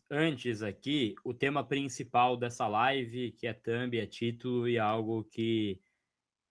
antes aqui o tema principal dessa live, que é thumb, é título e é algo que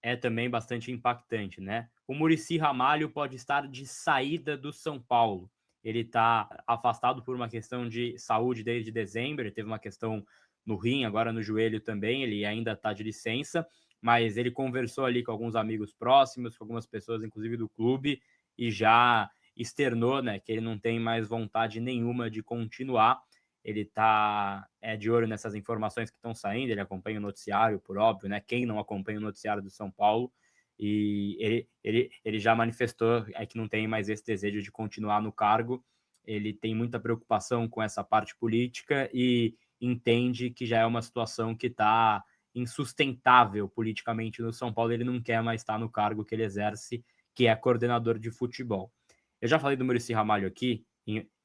é também bastante impactante, né? O Muricy Ramalho pode estar de saída do São Paulo. Ele está afastado por uma questão de saúde desde dezembro, ele teve uma questão no rim, agora no joelho também, ele ainda está de licença, mas ele conversou ali com alguns amigos próximos, com algumas pessoas, inclusive do clube, e já externou, né, que ele não tem mais vontade nenhuma de continuar. Ele está de olho nessas informações que estão saindo, ele acompanha o noticiário, por óbvio, né? Quem não acompanha o noticiário do São Paulo, e ele já manifestou que não tem mais esse desejo de continuar no cargo. Ele tem muita preocupação com essa parte política e entende que já é uma situação que está insustentável politicamente no São Paulo. Ele não quer mais estar no cargo que ele exerce, que é coordenador de futebol. Eu já falei do Muricy Ramalho aqui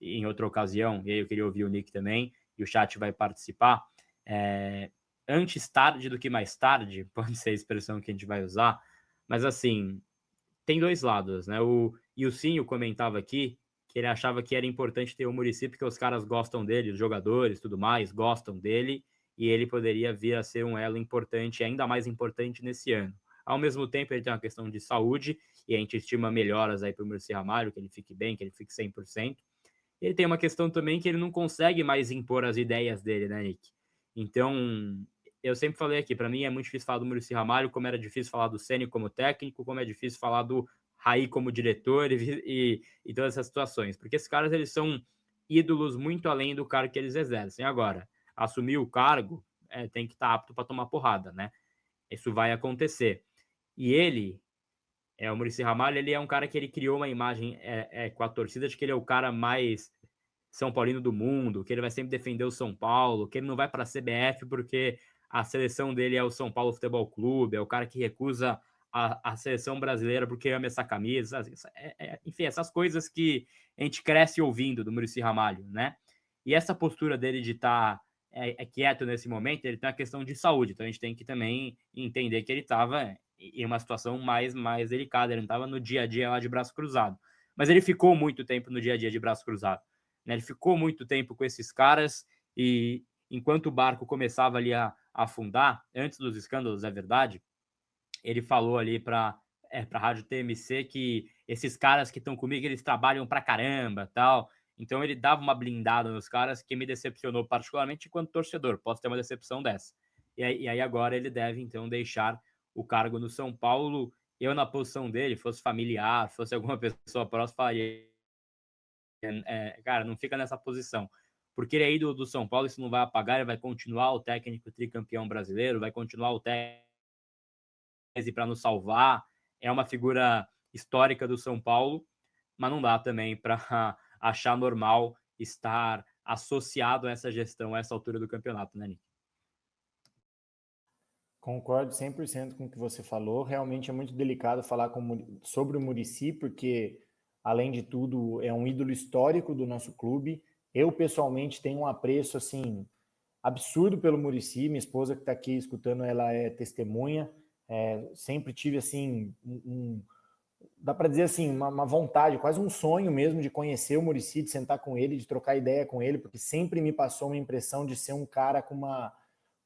em outra ocasião, e aí eu queria ouvir o Nick também, e o chat vai participar. Antes tarde do que mais tarde, pode ser a expressão que a gente vai usar, mas assim, tem dois lados, né? O Ilcinho comentava aqui que ele achava que era importante ter o Muricy porque os caras gostam dele, os jogadores, tudo mais, gostam dele, e ele poderia vir a ser um elo importante, ainda mais importante nesse ano. Ao mesmo tempo, ele tem uma questão de saúde, e a gente estima melhoras aí para o Muricy Ramalho, que ele fique bem, que ele fique 100%. Ele tem uma questão também que ele não consegue mais impor as ideias dele, né, Nick? Então, eu sempre falei aqui, para mim é muito difícil falar do Muricy Ramalho, como era difícil falar do Ceni como técnico, como é difícil falar do Raí como diretor e todas essas situações. Porque esses caras, eles são ídolos muito além do cargo que eles exercem. Agora, assumir o cargo tem que estar apto para tomar porrada, né? Isso vai acontecer. E ele, o Muricy Ramalho, ele é um cara que ele criou uma imagem com a torcida de que ele é o cara mais São Paulino do mundo, que ele vai sempre defender o São Paulo, que ele não vai para a CBF porque a seleção dele é o São Paulo Futebol Clube, é o cara que recusa a seleção brasileira porque ama essa camisa, enfim, essas coisas que a gente cresce ouvindo do Muricy Ramalho, né? E essa postura dele de estar quieto nesse momento, ele tem uma questão de saúde, então a gente tem que também entender que ele estava em uma situação mais delicada, ele não estava no dia a dia lá de braço cruzado. Mas ele ficou muito tempo no dia a dia de braço cruzado. Né? Ele ficou muito tempo com esses caras e enquanto o barco começava ali a afundar, antes dos escândalos, é verdade, ele falou ali para a Rádio TMC que esses caras que estão comigo, eles trabalham pra caramba, tal. Então ele dava uma blindada nos caras que me decepcionou particularmente enquanto torcedor. Posso ter uma decepção dessa. E aí agora ele deve, então, deixar o cargo no São Paulo. Eu, na posição dele, fosse familiar, fosse alguma pessoa próxima, falaria, cara, não fica nessa posição. Porque ele é ídolo do São Paulo, isso não vai apagar, ele vai continuar o técnico tricampeão brasileiro, vai continuar o técnico para nos salvar, é uma figura histórica do São Paulo, mas não dá também para achar normal estar associado a essa gestão a essa altura do campeonato, né, Nick? Concordo 100% com o que você falou. Realmente é muito delicado falar sobre o Muricy, porque, além de tudo, é um ídolo histórico do nosso clube. Eu, pessoalmente, tenho um apreço assim absurdo pelo Muricy. Minha esposa que está aqui escutando, ela é testemunha. Sempre tive assim dá para dizer assim, uma vontade, quase um sonho mesmo de conhecer o Muricy, de sentar com ele, de trocar ideia com ele, porque sempre me passou uma impressão de ser um cara com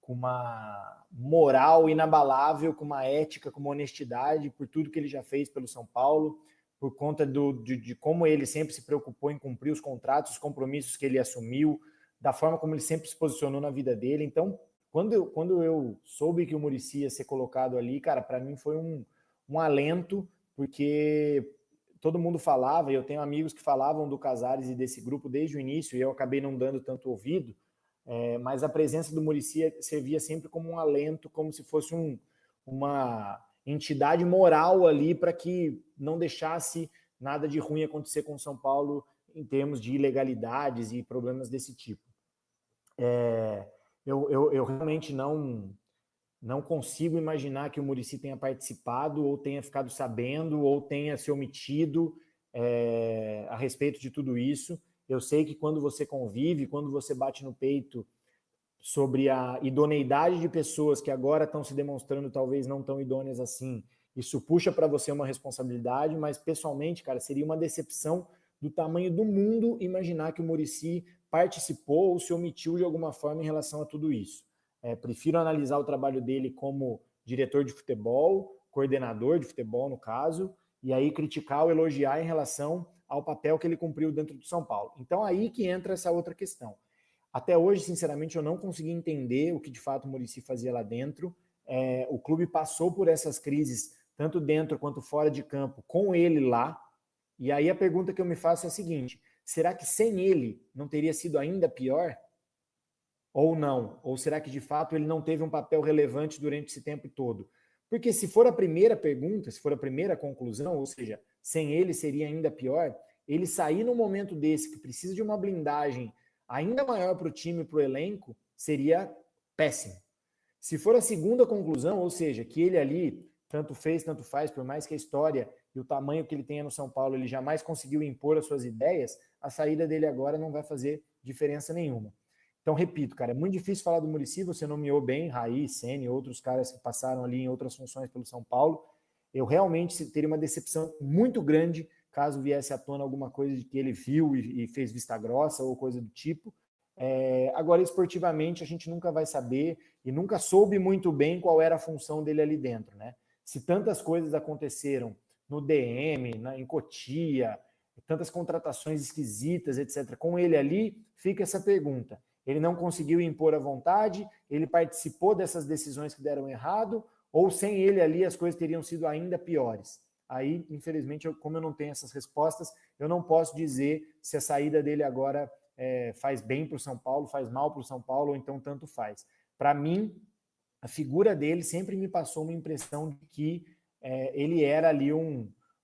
uma moral inabalável, com uma ética, com uma honestidade, por tudo que ele já fez pelo São Paulo, por conta de como ele sempre se preocupou em cumprir os contratos, os compromissos que ele assumiu, da forma como ele sempre se posicionou na vida dele. Então, quando eu soube que o Muricy ia ser colocado ali, cara, para mim foi um alento, porque todo mundo falava, e eu tenho amigos que falavam do Casares e desse grupo desde o início, e eu acabei não dando tanto ouvido, mas a presença do Muricy servia sempre como um alento, como se fosse uma entidade moral ali para que não deixasse nada de ruim acontecer com o São Paulo em termos de ilegalidades e problemas desse tipo. Eu realmente não consigo imaginar que o Muricy tenha participado ou tenha ficado sabendo ou tenha se omitido a respeito de tudo isso. Eu sei que quando você convive, quando você bate no peito sobre a idoneidade de pessoas que agora estão se demonstrando talvez não tão idôneas assim, isso puxa para você uma responsabilidade, mas pessoalmente, cara, seria uma decepção do tamanho do mundo imaginar que o Muricy participou ou se omitiu de alguma forma em relação a tudo isso. Prefiro analisar o trabalho dele como diretor de futebol, coordenador de futebol, no caso, e aí criticar ou elogiar em relação ao papel que ele cumpriu dentro do São Paulo. Então, aí que entra essa outra questão. Até hoje, sinceramente, eu não consegui entender o que de fato o Muricy fazia lá dentro. O clube passou por essas crises, tanto dentro quanto fora de campo, com ele lá. E aí a pergunta que eu me faço é a seguinte: será que sem ele não teria sido ainda pior? Ou não? Ou será que de fato ele não teve um papel relevante durante esse tempo todo? Porque se for a primeira pergunta, se for a primeira conclusão, ou seja, sem ele seria ainda pior, ele sair num momento desse que precisa de uma blindagem ainda maior para o time, para o elenco, seria péssimo. Se for a segunda conclusão, ou seja, que ele ali tanto fez, tanto faz, por mais que a história e o tamanho que ele tenha no São Paulo, ele jamais conseguiu impor as suas ideias, a saída dele agora não vai fazer diferença nenhuma. Então, repito, cara, é muito difícil falar do Muricy, você nomeou bem, Raí, Ceni, outros caras que passaram ali em outras funções pelo São Paulo. Eu realmente teria uma decepção muito grande caso viesse à tona alguma coisa de que ele viu e fez vista grossa ou coisa do tipo. Agora, esportivamente, a gente nunca vai saber e nunca soube muito bem qual era a função dele ali dentro, né? Se tantas coisas aconteceram no DM, em Cotia, tantas contratações esquisitas, etc., com ele ali, fica essa pergunta. Ele não conseguiu impor a vontade, ele participou dessas decisões que deram errado, ou sem ele ali as coisas teriam sido ainda piores? Aí, infelizmente, como eu não tenho essas respostas, eu não posso dizer se a saída dele agora faz bem para o São Paulo, faz mal para o São Paulo, ou então tanto faz. Para mim, a figura dele sempre me passou uma impressão de que ele era ali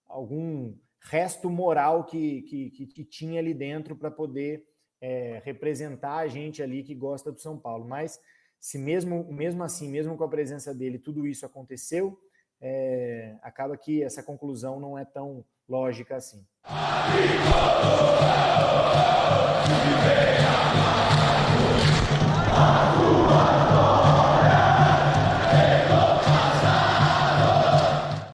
algum resto moral que tinha ali dentro para poder representar a gente ali que gosta do São Paulo. Mas se mesmo assim, mesmo com a presença dele, tudo isso aconteceu, acaba que essa conclusão não é tão lógica assim.